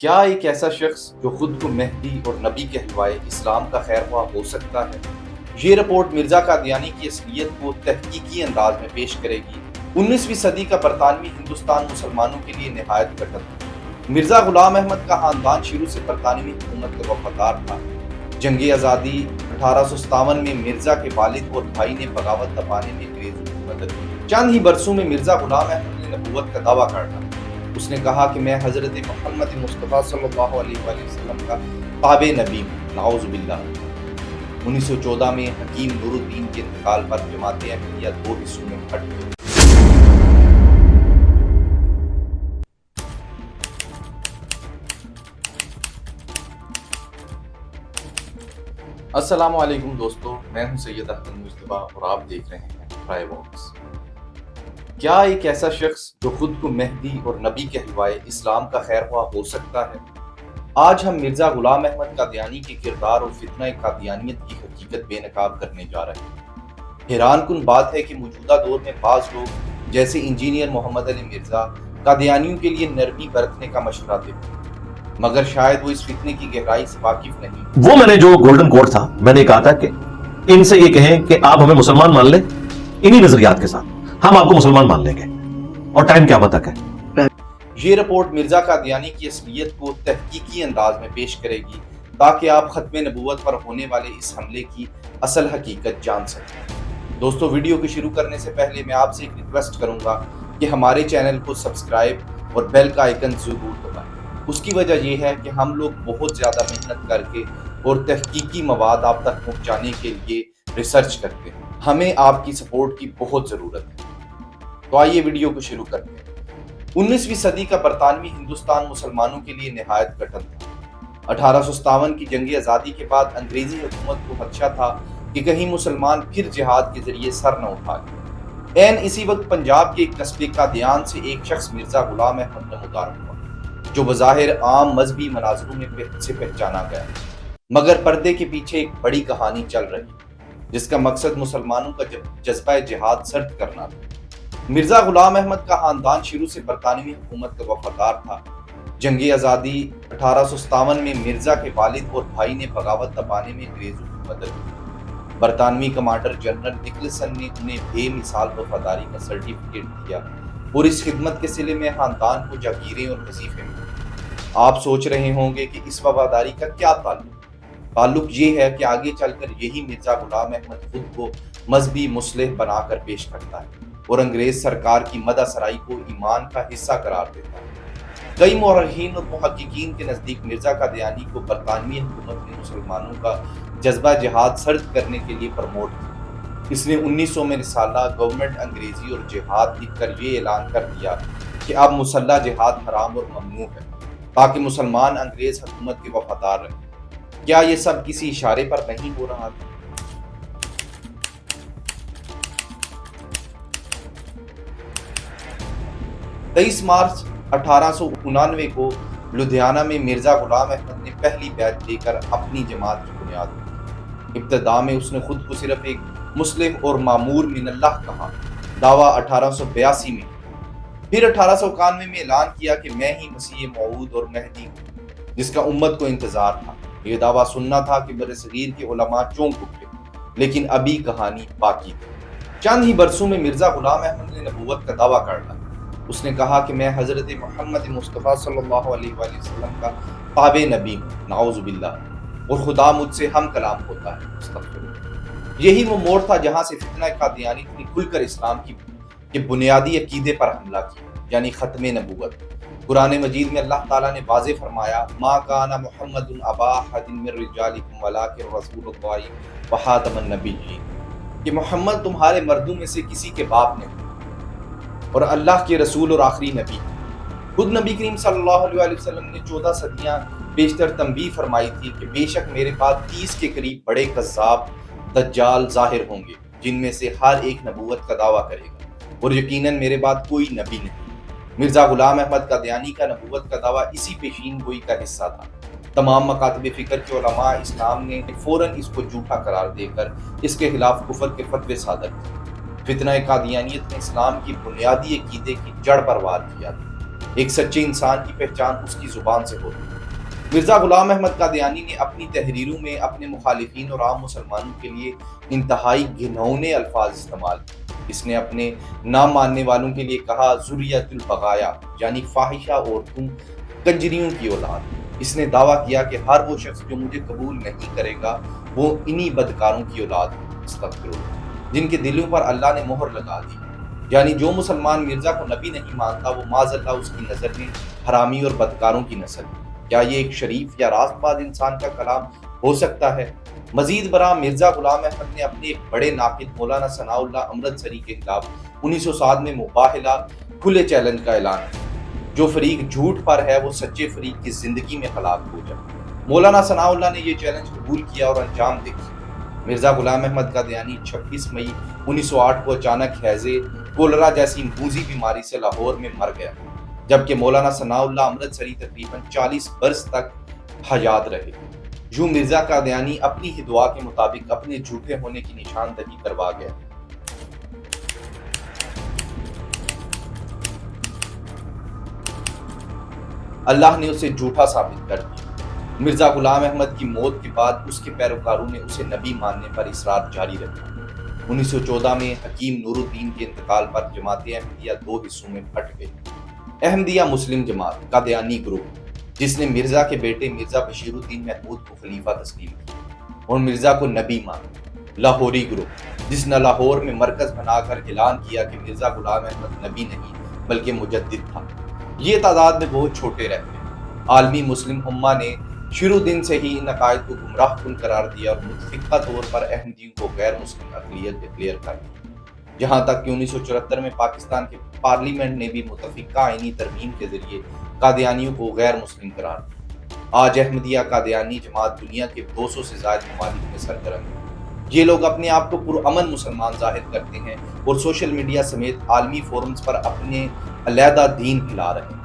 کیا ایک ایسا شخص جو خود کو مہدی اور نبی کہلوائے اسلام کا خیر خواہ ہو سکتا ہے؟ یہ رپورٹ مرزا قادیانی کی اصلیت کو تحقیقی انداز میں پیش کرے گی۔ 19ویں صدی کا برطانوی ہندوستان مسلمانوں کے لیے نہایت کٹن تھا۔ مرزا غلام احمد کا خاندان شروع سے برطانوی حکومت کا وفادار تھا۔ جنگ آزادی 1857 میں مرزا کے والد اور بھائی نے بغاوت دبانے میں انگریزوں کی مدد کی۔ چند ہی برسوں میں مرزا غلام احمد نے نبوت کا دعویٰ کر ڈالا۔ اس نے کہا کہ میں حضرت محمد مصطفیٰ صلی اللہ علیہ وآلہ وسلم کا تابع نبی ہوں، نعوذ باللہ۔ 1914 میں حکیم نور الدین کے انتقال پر جماعت احمدیہ دو حصوں میں پھٹ گئی۔ السلام علیکم دوستو، میں ہوں سید احمد مصطفیٰ اور آپ دیکھ رہے ہیں فرائے باکس۔ کیا ایک ایسا شخص جو خود کو مہدی اور نبی کہلوائے اسلام کا خیر خواہ ہو سکتا ہے؟ آج ہم مرزا غلام احمد قادیانی کے کردار اور فتنہ قادیانیت کی حقیقت بے نقاب کرنے جا رہے ہیں۔ حیران کن بات ہے کہ موجودہ دور میں بعض لوگ جیسے انجینئر محمد علی مرزا قادیانیوں کے لیے نرمی برتنے کا مشورہ دیتے ہیں، مگر شاید وہ اس فتنے کی گہرائی سے واقف نہیں۔ وہ میں نے جو گولڈن کوڈ تھا، میں نے کہا تھا کہ ان سے یہ کہیں کہ آپ ہمیں مسلمان مان لیں، انہی نظریات کے ساتھ ہم آپ کو مسلمان مان لیں گے، اور ٹائم قیامت تک ہے۔ یہ رپورٹ مرزا قادیانی کی اصلیت کو تحقیقی انداز میں پیش کرے گی تاکہ آپ ختم نبوت پر ہونے والے اس حملے کی اصل حقیقت جان سکیں۔ دوستو، ویڈیو کو شروع کرنے سے پہلے میں آپ سے ایک ریکویسٹ کروں گا کہ ہمارے چینل کو سبسکرائب اور بیل کا آئیکن ضرور دبائیں۔ اس کی وجہ یہ ہے کہ ہم لوگ بہت زیادہ محنت کر کے اور تحقیقی مواد آپ تک پہنچانے کے لیے ریسرچ کرتے ہیں۔ ہمیں آپ کی سپورٹ کی بہت ضرورت ہے۔ تو آئیے ویڈیو کو شروع کرتے ہیں۔ 19ویں صدی کا برطانوی ہندوستان مسلمانوں کے لیے نہایت کٹن تھا۔ 1857 کی جنگ آزادی کے بعد انگریزی حکومت کو خدشہ تھا کہ کہیں مسلمان پھر جہاد کے ذریعے سر نہ اٹھا لیں۔ عین اسی وقت پنجاب کے ایک قصبے قادیان سے ایک شخص مرزا غلام احمد نمودار ہوا، جو بظاہر عام مذہبی مناظروں میں سے پہچانا گیا، مگر پردے کے پیچھے ایک بڑی کہانی چل رہی جس کا مقصد مسلمانوں کا جذبہ جہاد سرد کرنا تھا۔ مرزا غلام احمد کا خاندان شروع سے برطانوی حکومت کا وفادار تھا۔ جنگ آزادی 1857 میں مرزا کے والد اور بھائی نے بغاوت دبانے میں انگریزوں کی مدد کی۔ برطانوی کمانڈر جنرل نکلسن نے انہیں بے مثال وفاداری کا سرٹیفکیٹ دیا اور اس خدمت کے صلے میں خاندان کو جاگیریں اور وظیفے ملے۔ آپ سوچ رہے ہوں گے کہ اس وفاداری کا کیا تعلق یہ ہے کہ آگے چل کر یہی مرزا غلام احمد خود کو مذہبی مصلح بنا کر پیش کرتا ہے اور انگریز سرکار کی مدح سرائی کو ایمان کا حصہ قرار دیتا ہے۔ کئی مورخین اور محققین کے نزدیک مرزا قادیانی کو برطانوی حکومت نے مسلمانوں کا جذبہ جہاد سرد کرنے کے لیے پروموٹ کیا۔ اس نے 1900 میں رسالہ گورنمنٹ انگریزی اور جہاد لکھ کر یہ اعلان کر دیا کہ اب مسلح جہاد حرام اور ممنوع ہے تاکہ مسلمان انگریز حکومت کے وفادار رہیں۔ کیا یہ سب کسی اشارے پر نہیں ہو رہا تھا؟ 23 مارچ 1899 کو لدھیانہ میں مرزا غلام احمد نے پہلی بیعت لے کر اپنی جماعت کی بنیاد رکھی۔ ابتدا میں اس نے خود کو صرف ایک مسلم اور مامور من اللہ کہا۔ دعویٰ 1882 میں، پھر 1891 میں اعلان کیا کہ میں ہی مسیح موعود اور مہدی ہوں، جس کا امت کو انتظار تھا۔ یہ دعویٰ سننا تھا کہ برصغیر کے علماء چونک اٹھے، لیکن ابھی کہانی باقی تھی۔ چند ہی برسوں میں مرزا غلام احمد نے نبوت کا دعویٰ کر ڈالا۔ اس نے کہا کہ میں حضرت محمد مصطفیٰ صلی اللہ علیہ وآلہ وسلم کا تابع نبی ہوں، نعوذ باللہ، اور خدا مجھ سے ہم کلام ہوتا ہے، استغفر اللہ۔ یہی وہ موڑ تھا جہاں سے فتنہ قادیانی نے کھل کر اسلام کی بنیادی عقیدے پر حملہ کیا، یعنی ختم نبوت۔ قرآن مجید میں اللہ تعالیٰ نے واضح فرمایا، ما کان محمد ابا احد من رجالکم ولکن رسول اللہ وخاتم النبیین، کہ محمد تمہارے مردوں میں سے کسی کے باپ نہیں اور اللہ کے رسول اور آخری نبی۔ خود نبی کریم صلی اللہ علیہ وآلہ وسلم نے 14 صدیاں بیشتر تنبیہ فرمائی تھی کہ بے شک میرے بعد 30 کے قریب بڑے کذاب دجال ظاہر ہوں گے، جن میں سے ہر ایک نبوت کا دعویٰ کرے گا، اور یقیناً میرے بعد کوئی نبی نہیں۔ مرزا غلام احمد قادیانی کا نبوت کا دعویٰ اسی پیشین گوئی کا حصہ تھا۔ تمام مکاتب فکر کے علماء اسلام نے فوراً اس کو جھوٹا قرار دے کر اس کے خلاف کفر کے فتوے صادر کیے۔ فتنہ قادیانیت نے اسلام کی بنیادی عقیدے کی جڑ پر وار کیا تھا۔ ایک سچے انسان کی پہچان اس کی زبان سے ہوتی ہے۔ مرزا غلام احمد قادیانی نے اپنی تحریروں میں اپنے مخالفین اور عام مسلمانوں کے لیے انتہائی گھنونے الفاظ استعمال کیے۔ اس نے اپنے نہ ماننے والوں کے لیے کہا ذریۃ البغایا، یعنی فاحشہ عورتوں، کنجریوں کی اولاد۔ اس نے دعویٰ کیا کہ ہر وہ شخص جو مجھے قبول نہیں کرے گا وہ انہی بدکاروں کی اولاد ہے، استغفر اللہ، جن کے دلوں پر اللہ نے مہر لگا دی۔ یعنی جو مسلمان مرزا کو نبی نہیں مانتا وہ معاذ اللہ اس کی نظر میں حرامی اور بدکاروں کی نسل ہے۔ کیا یہ ایک شریف یا راست باز انسان کا کلام ہو سکتا ہے؟ مزید برآں مرزا غلام احمد نے اپنے ایک بڑے ناقد مولانا ثناء اللہ امرتسری کے خلاف 1907 میں مباہلہ کھلے چیلنج کا اعلان کیا، جو فریق جھوٹ پر ہے وہ سچے فریق کی زندگی میں ہلاک ہو جائے۔ مولانا ثناء اللہ نے یہ چیلنج قبول کیا اور انجام دے دیا۔ مرزا غلام احمد قادیانی 26 مئی 1908 کو اچانک ہیضے کولرا جیسی موذی بیماری سے لاہور میں مر گیا، جبکہ مولانا ثناء اللہ امرتسری تقریباً 40 برس تک حیات رہے۔ یوں مرزا قادیانی اپنی ہی دعا کے مطابق اپنے جھوٹے ہونے کی نشاندہی کروا گیا۔ اللہ نے اسے جھوٹا ثابت کر دیا۔ مرزا غلام احمد کی موت کے بعد اس کے پیروکاروں نے اسے نبی ماننے پر اصرار جاری رکھا۔ 1914 میں حکیم نور الدین کے انتقال پر جماعت احمدیہ دو حصوں میں پھٹ گئی۔ احمدیہ مسلم جماعت قادیانی گروپ، جس نے مرزا کے بیٹے مرزا بشیر الدین محمود کو خلیفہ تسلیم کیا اور مرزا کو نبی مانا۔ لاہوری گروپ، جس نے لاہور میں مرکز بنا کر اعلان کیا کہ مرزا غلام احمد نبی نہیں بلکہ مجدد تھا۔ یہ تعداد میں بہت چھوٹے رہتے ہیں۔ عالمی مسلم امہ نے شروع دن سے ہی ان عقائد کو گمراہ کن قرار دیا اور متفقہ طور پر احمدیوں کو غیر مسلم اقلیت ڈکلیئر کر دیا، جہاں تک کہ 1974 میں پاکستان کے پارلیمنٹ نے بھی متفقہ آئینی ترمیم کے ذریعے قادیانیوں کو غیر مسلم قرار دیا۔ آج احمدیہ قادیانی جماعت دنیا کے 200 سے زائد ممالک میں سرگرم ہے۔ یہ لوگ اپنے آپ کو پرامن مسلمان ظاہر کرتے ہیں اور سوشل میڈیا سمیت عالمی فورمز پر اپنے علیحدہ دین پھیلا رہے ہیں۔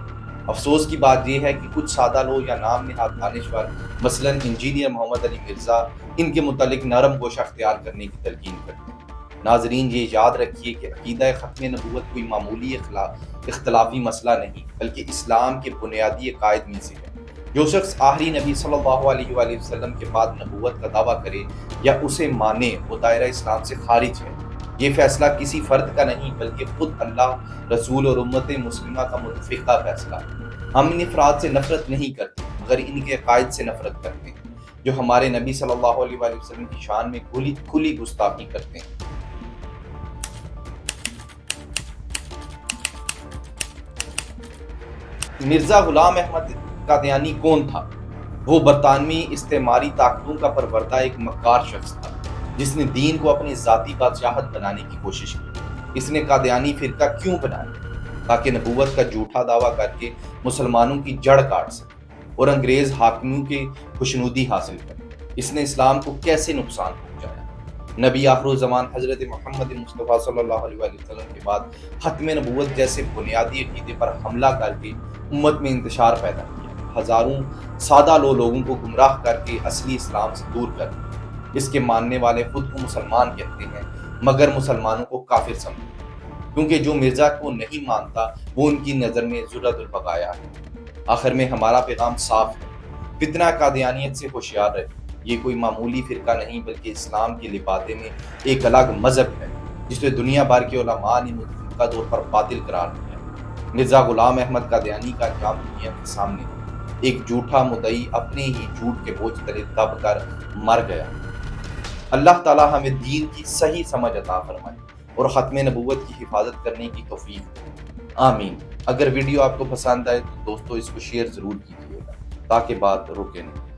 افسوس کی بات یہ ہے کہ کچھ سادہ لوگ یا نام نہاد دانشور، مثلاً انجینئر محمد علی مرزا، ان کے متعلق نرم گوشہ اختیار کرنے کی تلقین کرتے ہیں۔ ناظرین، یہ یاد رکھیے کہ عقیدہ ختم نبوت کوئی معمولی اختلافی مسئلہ نہیں بلکہ اسلام کے بنیادی عقائد میں سے ہے۔ جو شخص آخری نبی صلی اللہ علیہ وآلہ وسلم کے بعد نبوت کا دعویٰ کرے یا اسے مانے وہ دائرہ اسلام سے خارج ہے۔ یہ فیصلہ کسی فرد کا نہیں بلکہ خود اللہ، رسول اور امت مسلمہ کا متفقہ فیصلہ ہے۔ ہم ان افراد سے نفرت نہیں کرتے مگر ان کے عقائد سے نفرت کرتے ہیں، جو ہمارے نبی صلی اللہ علیہ وآلہ وسلم کی شان میں کھلی گستاخی کرتے ہیں۔ مرزا غلام احمد قادیانی کون تھا؟ وہ برطانوی استعماری طاقتوں کا پروردہ ایک مکار شخص تھا جس نے دین کو اپنی ذاتی بادشاہت بنانے کی کوشش کی۔ اس نے قادیانی فرقہ کیوں بنایا؟ تاکہ نبوت کا جھوٹا دعویٰ کر کے مسلمانوں کی جڑ کاٹ سکے اور انگریز حاکموں کے خوشنودی حاصل کرے۔ اس نے اسلام کو کیسے نقصان پہنچایا؟ نبی آخر الزمان حضرت محمد مصطفیٰ صلی اللہ علیہ وسلم کے بعد ختم نبوت جیسے بنیادی عقیدے پر حملہ کر کے امت میں انتشار پیدا کیا، ہزاروں سادہ لوگوں کو گمراہ کر کے اصلی اسلام سے دور کر دیا۔ اس کے ماننے والے خود کو مسلمان کہتے ہیں مگر مسلمانوں کو کافر سمجھتے ہیں، کیونکہ جو مرزا کو نہیں مانتا وہ ان کی نظر میں ذریۃ البغایا ہے۔ آخر میں ہمارا پیغام صاف ہے، فتنہ قادیانیت سے ہوشیار رہے۔ یہ کوئی معمولی فرقہ نہیں بلکہ اسلام کے لبادے میں ایک الگ مذہب ہے جسے دنیا بھر کے علماء نے متفقہ طور پر باطل قرار دیا۔ مرزا غلام احمد قادیانی کا انجام دنیا کے سامنے ایک جھوٹا مدعی اپنے ہی جھوٹ کے بوجھ تلے دب کر مر گیا۔ اللہ تعالی ہمیں دین کی صحیح سمجھ عطا فرمائے اور ختم نبوت کی حفاظت کرنے کی توفیق دے، آمین۔ اگر ویڈیو آپ کو پسند آئے تو دوستو اس کو شیئر ضرور کیجیے گا تاکہ بات رکے نہیں۔